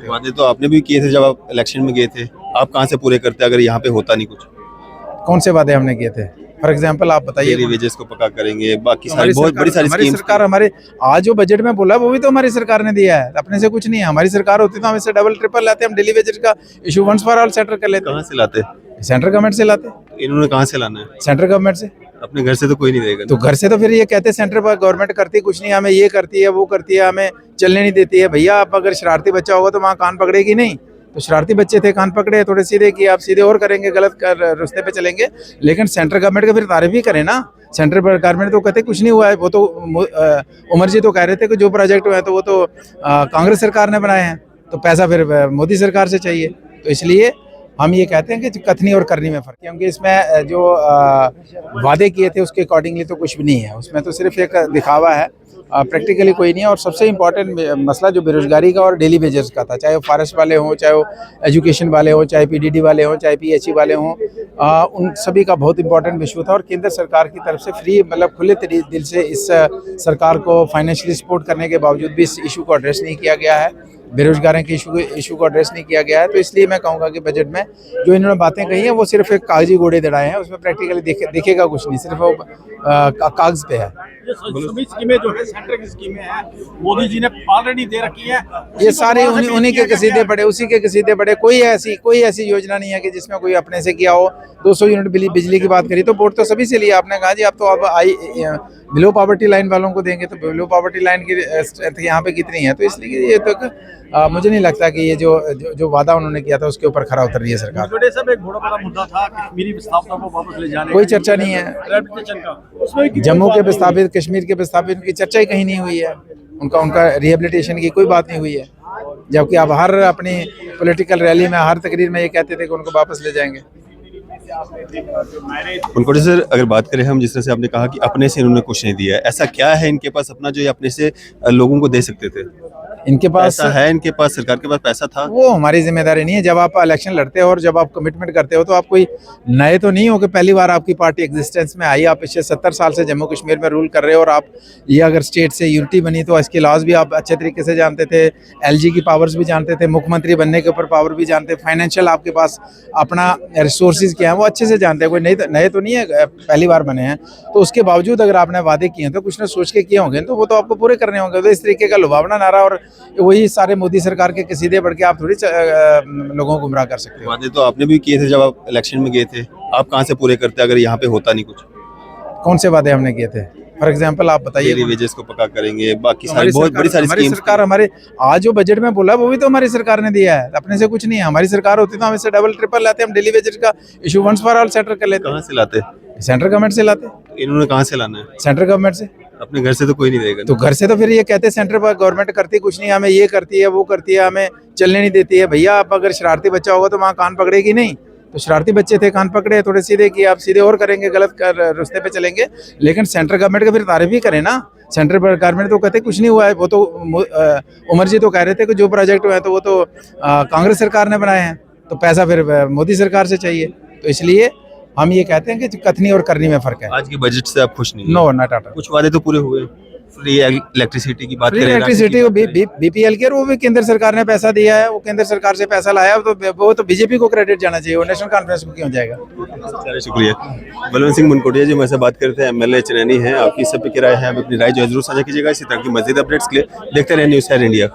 सकते हो। वादे तो आपने भी किए थे जब आप इलेक्शन में गए थे, आप कहाँ से पूरे करते अगर यहाँ पे होता नहीं कुछ? कौन से वादे हमने किए थे? फॉर एग्जाम्पल आप बताइए। डेली वेजेस को पक्का करेंगे, बाकी सारी हमारी बहुत बड़ी सारी हमारी स्कीम्स सरकार हमारे आज जो बजट में बोला वो भी तो हमारी सरकार ने दिया है, अपने से कुछ नहीं है। हमारी सरकार होती तो हम इससे डबल ट्रिपल लाते, हम डेली वेजेस का issue once for all settle कर लेते। कहाँ से लाते? सेंट्रल गवर्नमेंट से लाते, इन्होंने कहाँ से लाना है? सेंट्रल गवर्नमेंट से। अपने घर से तो कोई नहीं देगा तो घर से तो फिर ये कहते हैं सेंट्रल गवर्नमेंट करती कुछ नहीं, हमें ये करती है वो करती है, हमें चलने नहीं देती है। भैया आप अगर शरारती बच्चा होगा तो वहाँ कान पकड़ेगी नहीं। तो शरारती बच्चे थे, कान पकड़े, थोड़े सीधे किए, आप सीधे और करेंगे, गलत रास्ते पे चलेंगे। लेकिन सेंट्रल गवर्नमेंट का फिर तारीफ भी करें ना। सेंट्रल गवर्नमेंट तो कहते कुछ नहीं हुआ है, वो तो उमर जी तो कह रहे थे कि जो प्रोजेक्ट हुआ है तो वो तो कांग्रेस सरकार ने बनाए हैं, तो पैसा फिर मोदी सरकार से चाहिए। तो इसलिए हम ये कहते हैं कि कथनी और करनी में फर्क है, क्योंकि इसमें जो वादे किए थे उसके अकॉर्डिंगली तो कुछ भी नहीं है, उसमें तो सिर्फ एक दिखावा है, प्रैक्टिकली कोई नहीं है। और सबसे इम्पोर्टेंट मसला जो बेरोजगारी का और डेली वेजेस का था, चाहे वो फॉरेस्ट वाले हों, चाहे वो एजुकेशन वाले हों, चाहे पीडीडी वाले हों, चाहे पीएचई वाले हों, उन सभी का बहुत इंपॉर्टेंट इशू था। और केंद्र सरकार की तरफ से फ्री मतलब खुले दिल से इस सरकार को फाइनेंशियली सपोर्ट करने के बावजूद भी इस इशू को एड्रेस नहीं किया गया है, बेरोजगारी के इशू को एड्रेस नहीं किया गया है। तो इसलिए मैं कहूँगा कि बजट में जो इन्होंने बातें कही हैं वो सिर्फ एक कागजी घोड़े दौड़ाए हैं, उसमें प्रैक्टिकली दिखेगा कुछ नहीं, सिर्फ वो कागज पे है। सभी स्कीमें जो है सेंटर की स्कीमें हैं, मोदी जी ने ऑलरेडी दे रखी है, ये सारे उन्हीं के कसीदे पड़े, उसी के कसीदे पड़े। कोई ऐसी योजना नहीं है कि जिसमें कोई अपने से किया हो। 200 यूनिट बिजली की बात करी तो वोट तो सभी से लिया आपने, कहा जी आप तो अब बिलो पॉवर्टी लाइन वालों को देंगे, तो बिलो पॉवर्टी लाइन की स्ट्रेंथ यहाँ पे कितनी है? तो इसलिए ये तो मुझे नहीं लगता कि ये जो वादा उन्होंने किया था उसके ऊपर खरा उतर रही है सरकार। एक बड़ा बड़ा मुद्दा था कश्मीरी विस्थापितों को वापस ले जाने, कोई चर्चा नहीं है। उसमें जम्मू के विस्थापित, कश्मीर के विस्थापित की चर्चा ही कहीं नहीं हुई है, उनका रिहेबिलिटेशन की कोई बात नहीं हुई है। जबकि आप हर अपनी पॉलिटिकल रैली में, हर तकरीर में ये कहते थे कि उनको वापस ले जाएंगे। उनको सर अगर बात करें हम, जिस तरह से आपने कहा कि अपने से इन्होंने कुछ नहीं दिया है, ऐसा क्या है इनके पास अपना जो ये अपने से लोगों को दे सकते थे? इनके पास पैसा है, इनके पास सरकार के पास पैसा था। वो हमारी जिम्मेदारी नहीं है। जब आप इलेक्शन लड़ते हो और जब आप कमिटमेंट करते हो तो आप कोई नए तो नहीं हो कि पहली बार आपकी पार्टी एग्जिस्टेंस में आई। आप पिछले 70 साल से जम्मू कश्मीर में रूल कर रहे हो और आप ये अगर स्टेट से यूनिटी बनी तो इसके लॉज भी आप अच्छे तरीके से जानते थे, एलजी की पावर्स भी जानते थे, मुख्यमंत्री बनने के ऊपर पावर भी जानते, फाइनेंशियल आपके पास अपना रिसोर्सेज क्या है वो अच्छे से जानते हैं। कोई नए तो नहीं है, पहली बार बने हैं। तो उसके बावजूद अगर आपने वादे किए हैं तो कुछ ना सोच के किए होंगे, तो वो तो आपको पूरे करने होंगे। तो इस तरीके का लुभावना नारा और वही सारे मोदी सरकार के कसीदे बढ़ के आप थोड़ी लोगों को गुमराह कर सकते हो। वादे तो आपने भी किए थे जब आप इलेक्शन में गए थे, आप कहाँ से पूरे करते अगर यहाँ पे होता नहीं कुछ? कौन से वादे हमने किए थे? फॉर एग्जाम्पल आप बताइए। डेली वेजेस को पक्का करेंगे, बाकी सारी बहुत बड़ी सारी हमारी स्कीम्स सरकार हमारे आज जो बजट में बोला वो भी तो हमारी सरकार ने दिया है, अपने से कुछ नहीं है। हमारी सरकार होती तो हम इससे डबल ट्रिपल लाते, हम डेली वेजेस का issue once for all settle कर लेते। कहाँ से लाते? सेंट्रल गवर्नमेंट से लाते। इन्होंने कहाँ से लाना है? सेंट्रल गवर्नमेंट से। अपने घर से तो कोई नहीं देगा। तो घर से तो फिर ये कहते हैं सेंट्रल गवर्नमेंट करती कुछ नहीं, हमें ये करती है वो करती है, हमें चलने नहीं देती है। भैया आप अगर शरारती बच्चा होगा तो वहाँ कान पकड़ेगी नहीं। तो शरारती बच्चे थे, कान पकड़े, थोड़े सीधे किए, आप सीधे और करेंगे, गलत रास्ते पे चलेंगे। लेकिन सेंट्रल गवर्नमेंट का फिर तारीफ भी करें ना। सेंट्रल गवर्नमेंट तो कहते कुछ नहीं हुआ है, वो तो उमर जी तो कह रहे थे कि जो प्रोजेक्ट हुआ है तो वो तो कांग्रेस सरकार ने बनाए हैं, तो पैसा फिर मोदी सरकार से चाहिए। तो इसलिए हम ये कहते हैं कि कथनी और करनी में फर्क है। आज के बजट से आप खुश नहीं? No not at all. कुछ वादे तो पूरे हुए। फ्री इलेक्ट्रिसिटी की बात फ्री करें, इलेक्ट्रिसिटी को बीपीएल के, वो भी केंद्र सरकार ने पैसा दिया है, वो केंद्र सरकार से पैसा लाया, तो वो तो बीजेपी को क्रेडिट जाना चाहिए, वो नेशनल कॉन्फ्रेंस को क्यों जाएगा? सारे शुक्रिया। बलवंत सिंह मुनकोटिया जी हमारे से बात करते हैं, एमएलए चनैनी हैं। आपकी सब पे क्या राय है? आप अपनी राय जो है जरूर साझा कीजिएगा। इसी तरह की मज़ीद अपडेट्स के लिए देखते रहे न्यूज़ 7 इंडिया।